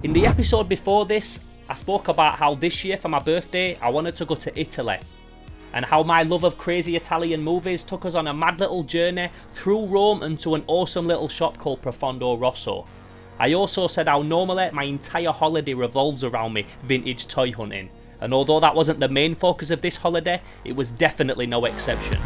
In the episode before this, I spoke about how this year for my birthday, I wanted to go to Italy. And how my love of crazy Italian movies took us on a mad little journey through Rome and to an awesome little shop called Profondo Rosso. I also said how normally my entire holiday revolves around me vintage toy hunting. And although that wasn't the main focus of this holiday, it was definitely no exception.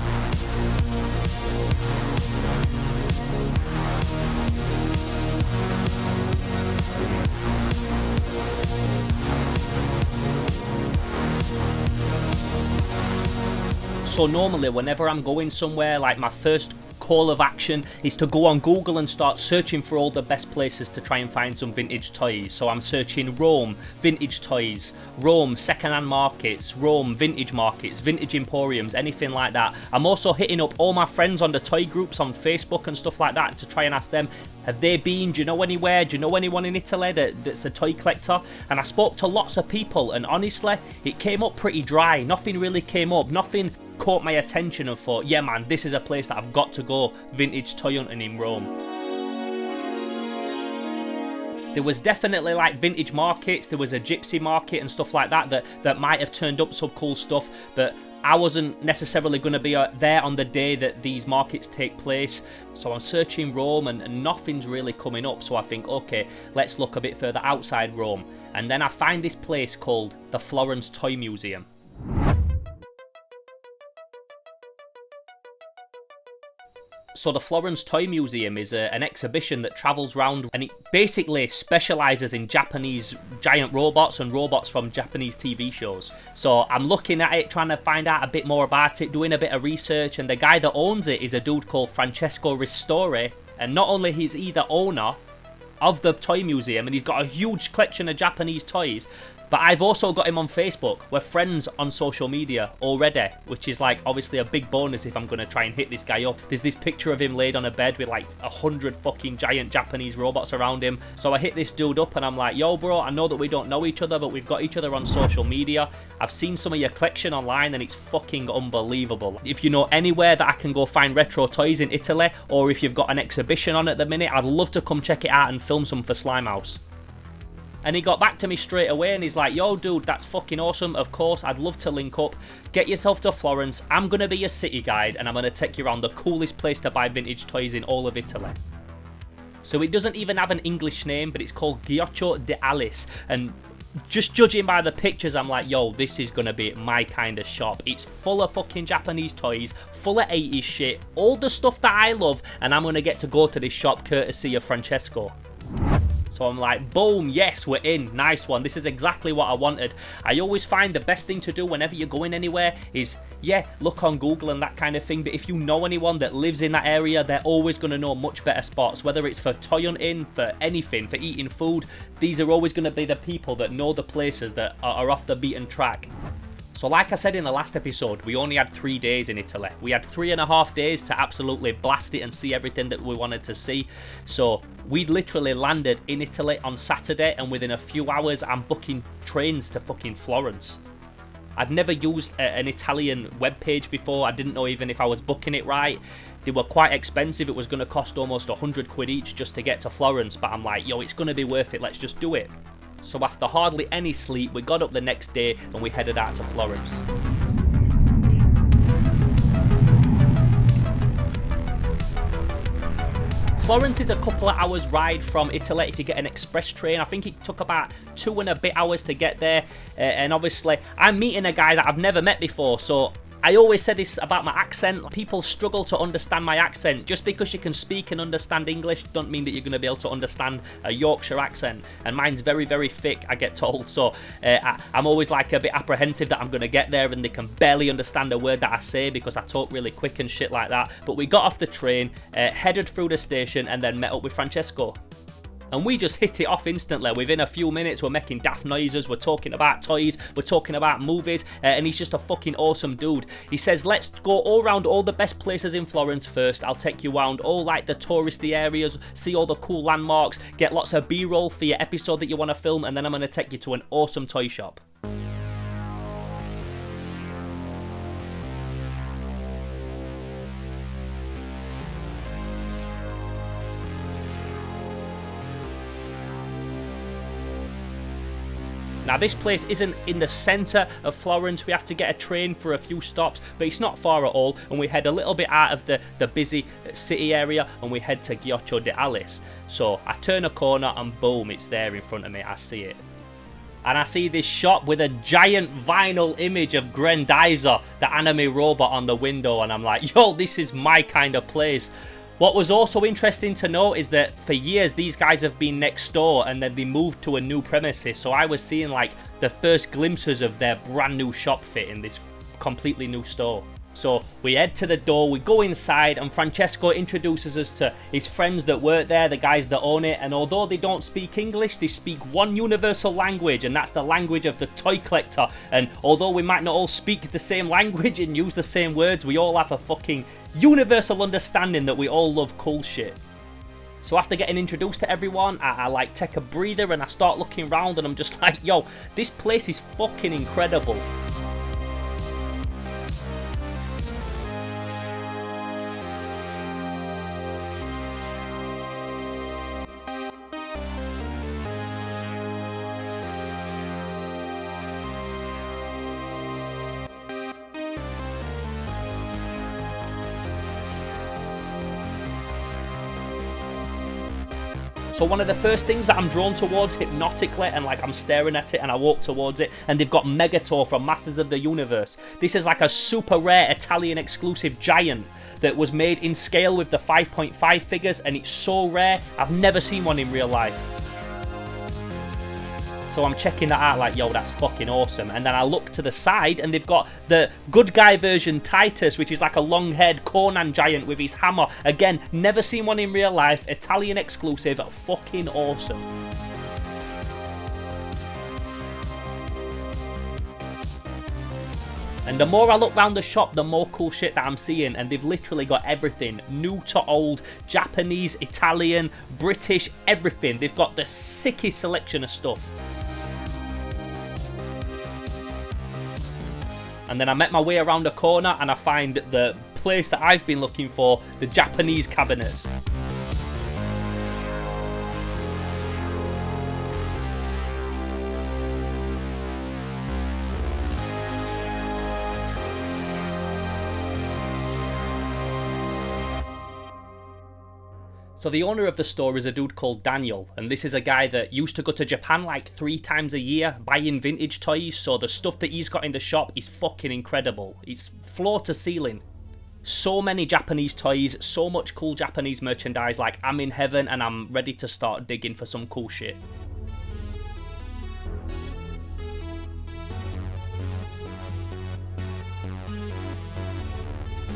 So normally whenever I'm going somewhere, like my first call of action is to go on Google and start searching for all the best places to try and find some vintage toys. So I'm searching Rome, vintage toys, Rome, second-hand markets, Rome, vintage markets, vintage emporiums, anything like that. I'm also hitting up all my friends on the toy groups on Facebook and stuff like that to try and ask them, have they been, do you know anywhere, do you know anyone in Italy that's a toy collector? And I spoke to lots of people, and honestly, it came up pretty dry. Nothing really came up, nothing caught my attention and thought, yeah man, this is a place that I've got to go vintage toy hunting in Rome. There was definitely like vintage markets, there was a gypsy market and stuff like that might have turned up some cool stuff, but I wasn't necessarily going to be there on the day that these markets take place. So I'm searching Rome and nothing's really coming up, so I think, okay, let's look a bit further outside Rome. And then I find this place called the Florence Toy Museum. So the Florence Toy Museum is an exhibition that travels around, and it basically specialises in Japanese giant robots and robots from Japanese TV shows. So I'm looking at it, trying to find out a bit more about it, doing a bit of research, and the guy that owns it is a dude called Francesco Ristori, and not only is he the owner of the toy museum and he's got a huge collection of Japanese toys, but I've also got him on Facebook. We're friends on social media already, which is like obviously a big bonus if I'm going to try and hit this guy up. There's this picture of him laid on a bed with like 100 fucking giant Japanese robots around him. So I hit this dude up and I'm like, yo bro, I know that we don't know each other, but we've got each other on social media. I've seen some of your collection online and it's fucking unbelievable. If you know anywhere that I can go find retro toys in Italy, or if you've got an exhibition on at the minute, I'd love to come check it out and film some for Slimehouse. And he got back to me straight away and he's like, yo dude, that's fucking awesome, of course, I'd love to link up. Get yourself to Florence, I'm going to be your city guide and I'm going to take you around the coolest place to buy vintage toys in all of Italy. So it doesn't even have an English name, but it's called Giochi Di Alice, and just judging by the pictures, I'm like, yo, this is going to be my kind of shop. It's full of fucking Japanese toys, full of 80s shit, all the stuff that I love, and I'm going to get to go to this shop courtesy of Francesco. So I'm like, boom, yes, we're in. Nice one. This is exactly what I wanted. I always find the best thing to do whenever you're going anywhere is, yeah, look on Google and that kind of thing. But if you know anyone that lives in that area, they're always going to know much better spots. Whether it's for toy hunting, for anything, for eating food, these are always going to be the people that know the places that are off the beaten track. So like I said in the last episode, we only had 3 days in Italy. We had 3.5 days to absolutely blast it and see everything that we wanted to see. So we literally landed in Italy on Saturday, and within a few hours I'm booking trains to fucking Florence. I'd never used an Italian webpage before. I didn't know even if I was booking it right. They were quite expensive. It was going to cost almost 100 quid each just to get to Florence. But I'm like, yo, it's going to be worth it. Let's just do it. So after hardly any sleep, we got up the next day and we headed out to Florence. Florence is a couple of hours ride from Italy if you get an express train. I think it took about 2 and a bit hours to get there. And obviously, I'm meeting a guy that I've never met before, so I always say this about my accent. People struggle to understand my accent. Just because you can speak and understand English don't mean that you're going to be able to understand a Yorkshire accent. And mine's very, very thick, I get told. So I'm always like a bit apprehensive that I'm going to get there and they can barely understand a word that I say because I talk really quick and shit like that. But we got off the train, headed through the station and then met up with Francesco. And we just hit it off instantly. Within a few minutes, we're making daft noises, we're talking about toys, we're talking about movies, and he's just a fucking awesome dude. He says, let's go all around all the best places in Florence first. I'll take you around all like the touristy areas, see all the cool landmarks, get lots of B-roll for your episode that you want to film, and then I'm going to take you to an awesome toy shop. Now this place isn't in the centre of Florence, we have to get a train for a few stops, but it's not far at all, and we head a little bit out of the busy city area and we head to Giochi Di Alice. So I turn a corner and boom, it's there in front of me, I see it. And I see this shop with a giant vinyl image of Grandizer, the anime robot, on the window, and I'm like, yo, this is my kind of place. What was also interesting to note is that for years these guys have been next door and then they moved to a new premises, so I was seeing like the first glimpses of their brand new shop fit in this completely new store. So we head to the door, we go inside, and Francesco introduces us to his friends that work there, the guys that own it, and although they don't speak English, they speak one universal language, and that's the language of the toy collector. And although we might not all speak the same language and use the same words, we all have a fucking universal understanding that we all love cool shit. So after getting introduced to everyone, I like take a breather and I start looking around, and I'm just like, yo, this place is fucking incredible. So one of the first things that I'm drawn towards hypnotically, and like I'm staring at it and I walk towards it, and they've got Megator from Masters of the Universe. This is like a super rare Italian exclusive giant that was made in scale with the 5.5 figures, and it's so rare, I've never seen one in real life. So I'm checking that out like, yo, that's fucking awesome. And then I look to the side and they've got the good guy version Titus, which is like a long-haired Conan giant with his hammer. Again, never seen one in real life, Italian exclusive, fucking awesome. And the more I look around the shop, the more cool shit that I'm seeing, and they've literally got everything. New to old, Japanese, Italian, British, everything. They've got the sickest selection of stuff. And then I make my way around the corner and I find the place that I've been looking for, the Japanese cabinets. So the owner of the store is a dude called Daniele, and this is a guy that used to go to Japan like 3 times a year buying vintage toys, so the stuff that he's got in the shop is fucking incredible. It's floor to ceiling. So many Japanese toys, so much cool Japanese merchandise, like I'm in heaven and I'm ready to start digging for some cool shit.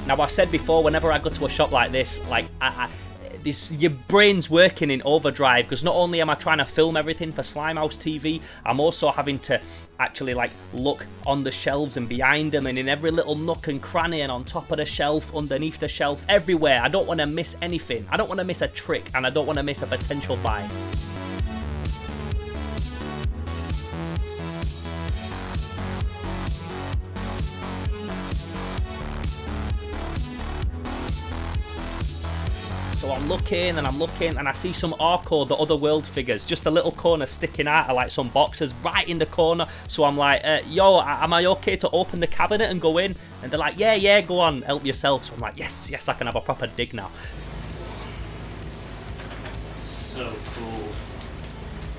Now I've said before, whenever I go to a shop like this, like your brain's working in overdrive, because not only am I trying to film everything for Slimehouse TV, I'm also having to actually like look on the shelves and behind them and in every little nook and cranny and on top of the shelf, underneath the shelf, everywhere. I don't want to miss anything. I don't want to miss a trick, and I don't want to miss a potential buy. So I'm looking and I see some Arco, the Otherworld figures, just a little corner sticking out of like some boxes right in the corner. So I'm like, yo, am I okay to open the cabinet and go in? And they're like, yeah, go on, help yourself. So I'm like, yes, I can have a proper dig now. So cool.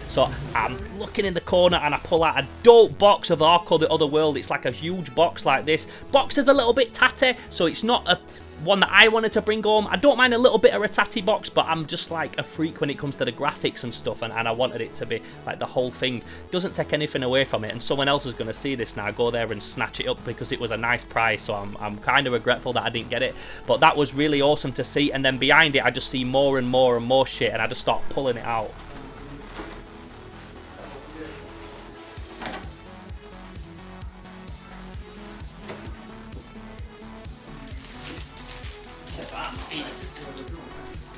So I'm looking in the corner and I pull out a dope box of Arco, the Otherworld. It's like a huge box like this. Box is a little bit tatty, so it's not a one that I wanted to bring home. I don't mind a little bit of a tatty box, but I'm just like a freak when it comes to the graphics and stuff, and I wanted it to be like the whole thing. Doesn't take anything away from it, and someone else is going to see this now, go there and snatch it up because it was a nice price, so I'm kind of regretful that I didn't get it. But that was really awesome to see, and then behind it I just see more and more and more shit, and I just start pulling it out.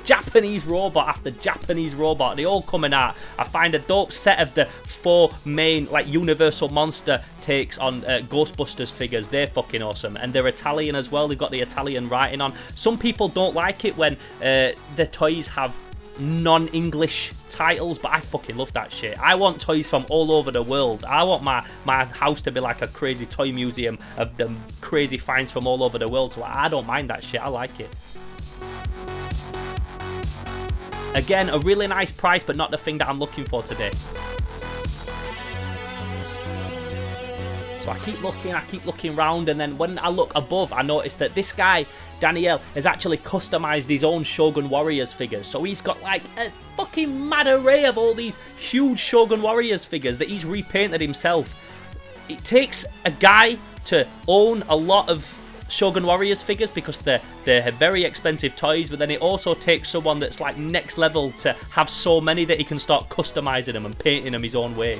Japanese robot after Japanese robot, they all coming out. I find a dope set of the 4 main like Universal Monster takes on Ghostbusters figures. They're fucking awesome, and they're Italian as well. They've got the Italian writing on. Some people don't like it when the toys have non-English titles, but I fucking love that shit. I want toys from all over the world. I want my house to be like a crazy toy museum of the crazy finds from all over the world, so I don't mind that shit. I like it. Again, a really nice price, but not the thing that I'm looking for today. So I keep looking around, and then when I look above, I notice that this guy, Daniele, has actually customized his own Shogun Warriors figures. So he's got like a fucking mad array of all these huge Shogun Warriors figures that he's repainted himself. It takes a guy to own a lot of Shogun Warriors figures because they're very expensive toys, but then it also takes someone that's like next level to have so many that he can start customizing them and painting them his own way.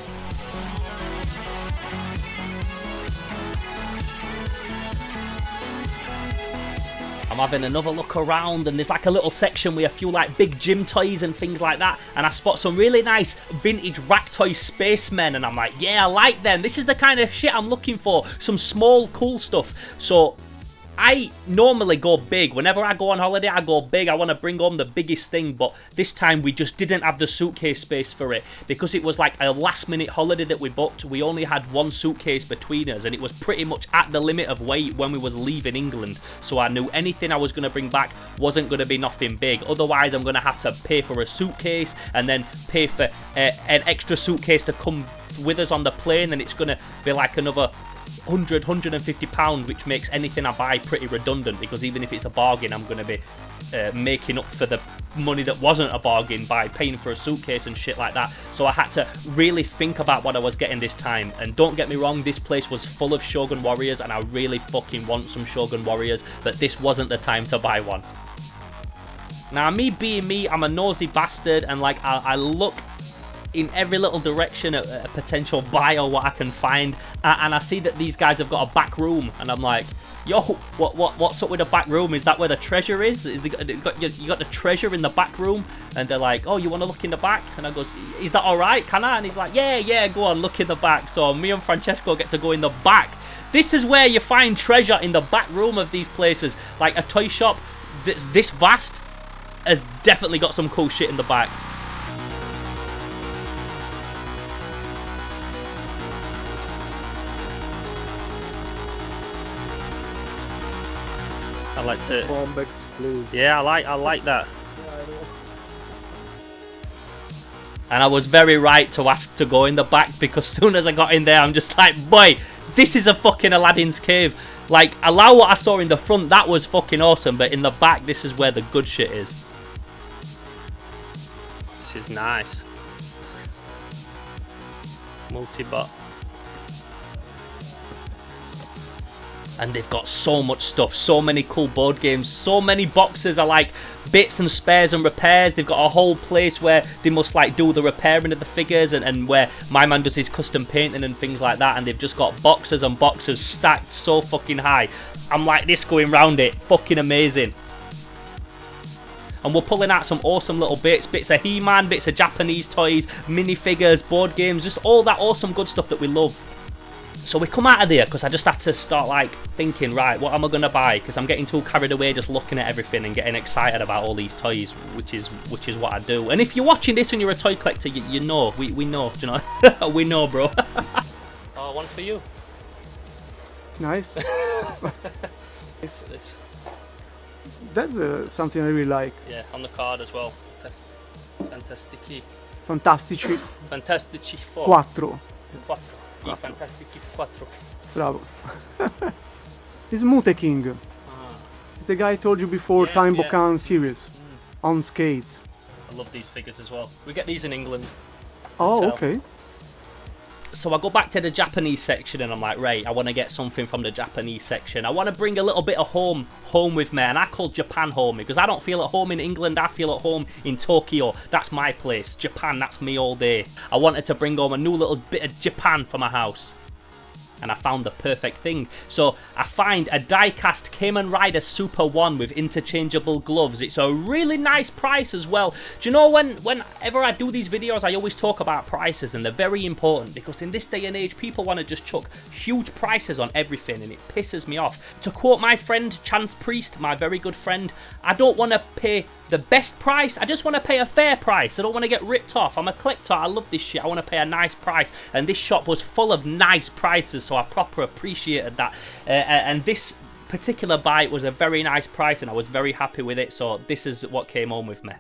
I'm having another look around, and there's like a little section with a few like big gym toys and things like that, and I spot some really nice vintage rack toy spacemen, and I'm like, yeah, I like them. This is the kind of shit I'm looking for. Some small cool stuff. So I normally go big. Whenever I go on holiday, I go big. I want to bring home the biggest thing, but this time we just didn't have the suitcase space for it because it was like a last-minute holiday that we booked. We only had one suitcase between us, and it was pretty much at the limit of weight when we was leaving England. So I knew anything I was going to bring back wasn't going to be nothing big. Otherwise, I'm going to have to pay for a suitcase and then pay for an extra suitcase to come with us on the plane, and it's going to be like another £150, which makes anything I buy pretty redundant, because even if it's a bargain, I'm going to be making up for the money that wasn't a bargain by paying for a suitcase and shit like that. So I had to really think about what I was getting this time. And don't get me wrong, this place was full of Shogun Warriors, and I really fucking want some Shogun Warriors, but this wasn't the time to buy one. Now, me being me, I'm a nosy bastard, and like I look in every little direction at a potential buy or what I can find, and I see that these guys have got a back room, and I'm like, yo, what's up with the back room? Is that where the treasure is? You got the treasure in the back room? And they're like, oh, you want to look in the back? And I goes, is that all right? Can I? And he's like, yeah, go on, look in the back. So me and Francesco get to go in the back. This is where you find treasure, in the back room of these places. Like, a toy shop that's this vast has definitely got some cool shit in the back. I like to. Bomb explosion. Yeah, I like that. Yeah, I know. And I was very right to ask to go in the back, because as soon as I got in there, I'm just like, boy, this is a fucking Aladdin's cave. Like, allow what I saw in the front, that was fucking awesome, but in the back, this is where the good shit is. This is nice. Multi-bot. And they've got so much stuff, so many cool board games, so many boxes are like bits and spares and repairs. They've got a whole place where they must like do the repairing of the figures, and where my man does his custom painting and things like that, and they've just got boxes and boxes stacked so fucking high. I'm like this going round it, fucking amazing. And we're pulling out some awesome little bits of He-Man, bits of Japanese toys, minifigures, board games, just all that awesome good stuff that we love. So we come out of there because I just had to start like thinking, right, what am I going to buy? Because I'm getting too carried away just looking at everything and getting excited about all these toys, which is what I do. And if you're watching this and you're a toy collector, you know, we know, do you know? We know, bro. Oh, one for you. Nice. That's something I really like. Yeah, on the card as well. Fantastici. Fantastici. Fantastici 4. Quattro. I Fantastici 4. Bravo. It's Mute King. It's the guy I told you before, Time Bokan series. On skates. I love these figures as well. We get these in England. Oh, okay. So I go back to the Japanese section, and I'm like, right, I want to get something from the Japanese section. I want to bring a little bit of home with me, and I call Japan home because I don't feel at home in England. I feel at home in Tokyo. That's my place. Japan, that's me all day. I wanted to bring home a new little bit of Japan for my house. And I found the perfect thing. So I find a die-cast Kamen Rider Super 1 with interchangeable gloves. It's a really nice price as well. Do you know, whenever I do these videos, I always talk about prices, and they're very important because in this day and age, people want to just chuck huge prices on everything, and it pisses me off. To quote my friend Chance Priest, my very good friend, I don't want to pay the best price. I just want to pay a fair price. I don't want to get ripped off. I'm a collector. I love this shit. I want to pay a nice price. And this shop was full of nice prices, so I proper appreciated that. And this particular bite was a very nice price, and I was very happy with it. So this is what came home with me.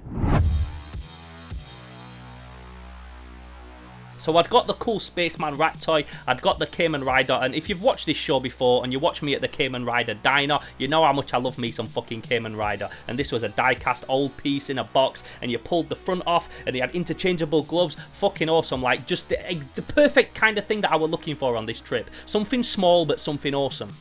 So I'd got the cool Spaceman rat toy, I'd got the Cayman Rider, and if you've watched this show before and you watch me at the Cayman Rider diner, you know how much I love me some fucking Cayman Rider. And this was a die-cast old piece in a box, and you pulled the front off, and he had interchangeable gloves. Fucking awesome, like just the perfect kind of thing that I was looking for on this trip. Something small but something awesome.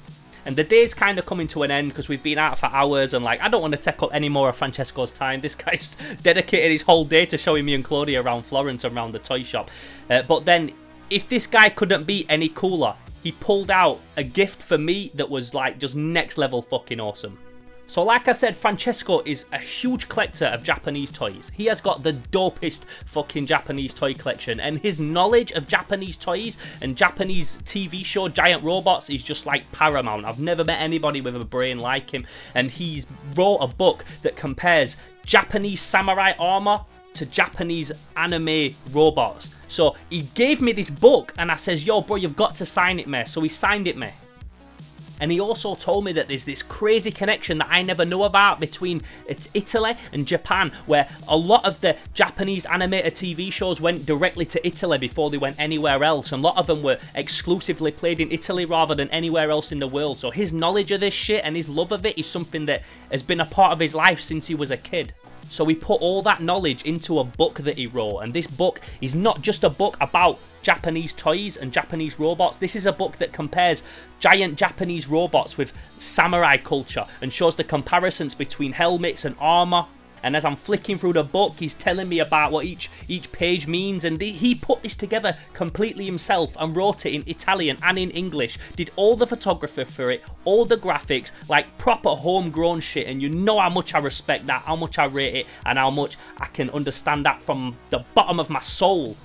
And the day's kind of coming to an end because we've been out for hours, and like I don't want to take up any more of Francesco's time. This guy's dedicated his whole day to showing me and Claudia around Florence and around the toy shop. But then, if this guy couldn't be any cooler, he pulled out a gift for me that was like just next level fucking awesome. So like I said, Francesco is a huge collector of Japanese toys. He has got the dopest fucking Japanese toy collection, and his knowledge of Japanese toys and Japanese TV show giant robots is just like paramount. I've never met anybody with a brain like him, and he's wrote a book that compares Japanese samurai armor to Japanese anime robots. So he gave me this book, and I says, yo bro, you've got to sign it, mate. So he signed it, mate. And he also told me that there's this crazy connection that I never knew about between Italy and Japan, where a lot of the Japanese animated TV shows went directly to Italy before they went anywhere else. And a lot of them were exclusively played in Italy rather than anywhere else in the world. So his knowledge of this shit and his love of it is something that has been a part of his life since he was a kid. So he put all that knowledge into a book that he wrote. And this book is not just a book about Japanese toys and Japanese robots. This is a book that compares giant Japanese robots with samurai culture and shows the comparisons between helmets and armor. And as I'm flicking through the book, he's telling me about what each page means. And he put this together completely himself and wrote it in Italian and in English. Did all the photography for it, all the graphics, like proper homegrown shit. And you know how much I respect that, how much I rate it, and how much I can understand that from the bottom of my soul.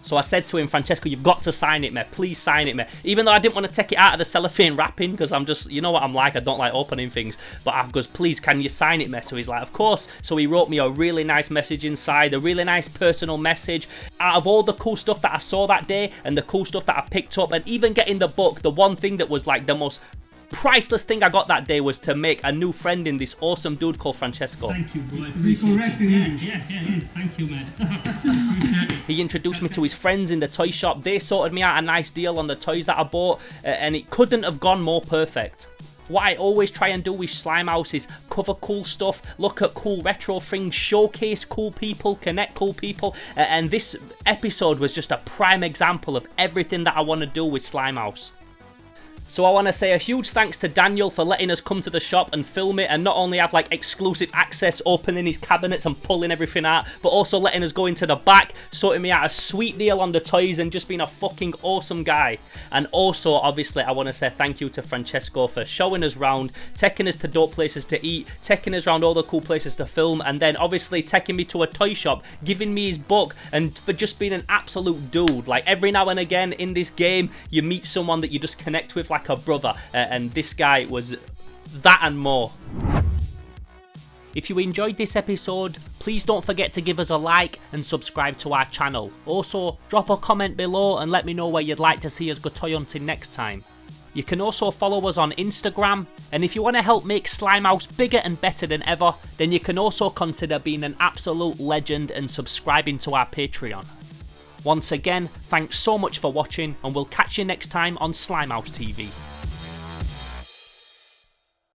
So I said to him, Francesco, you've got to sign it, mate. Please sign it, mate. Even though I didn't want to take it out of the cellophane wrapping, because I'm just, you know what I'm like, I don't like opening things. But I goes, please, can you sign it, mate? So he's like, of course. So he wrote me a really nice message inside, a really nice personal message. Out of all the cool stuff that I saw that day and the cool stuff that I picked up, and even getting the book, the one thing that was like the most priceless thing I got that day was to make a new friend in this awesome dude called Francesco. Thank you, bro. Is he correct in English? Yeah, it is. Thank you, man. He introduced me to his friends in the toy shop. They sorted me out a nice deal on the toys that I bought, and it couldn't have gone more perfect. What I always try and do with Slimehouse is cover cool stuff, look at cool retro things, showcase cool people, connect cool people, and this episode was just a prime example of everything that I want to do with Slimehouse. So I want to say a huge thanks to Daniel for letting us come to the shop and film it, and not only have like exclusive access, opening his cabinets and pulling everything out, but also letting us go into the back, sorting me out a sweet deal on the toys, and just being a fucking awesome guy. And also, obviously, I want to say thank you to Francesco for showing us round, taking us to dope places to eat, taking us around all the cool places to film, and then obviously taking me to a toy shop, giving me his book, and for just being an absolute dude. Like every now and again in this game, you meet someone that you just connect with like a brother, and this guy was that and more. If you enjoyed this episode, please don't forget to give us a like and subscribe to our channel. Also, drop a comment below and let me know where you'd like to see us go toy hunting next time. You can also follow us on Instagram, and if you want to help make Slimehouse bigger and better than ever, then you can also consider being an absolute legend and subscribing to our Patreon. Once again, thanks so much for watching, and we'll catch you next time on Slimehouse TV.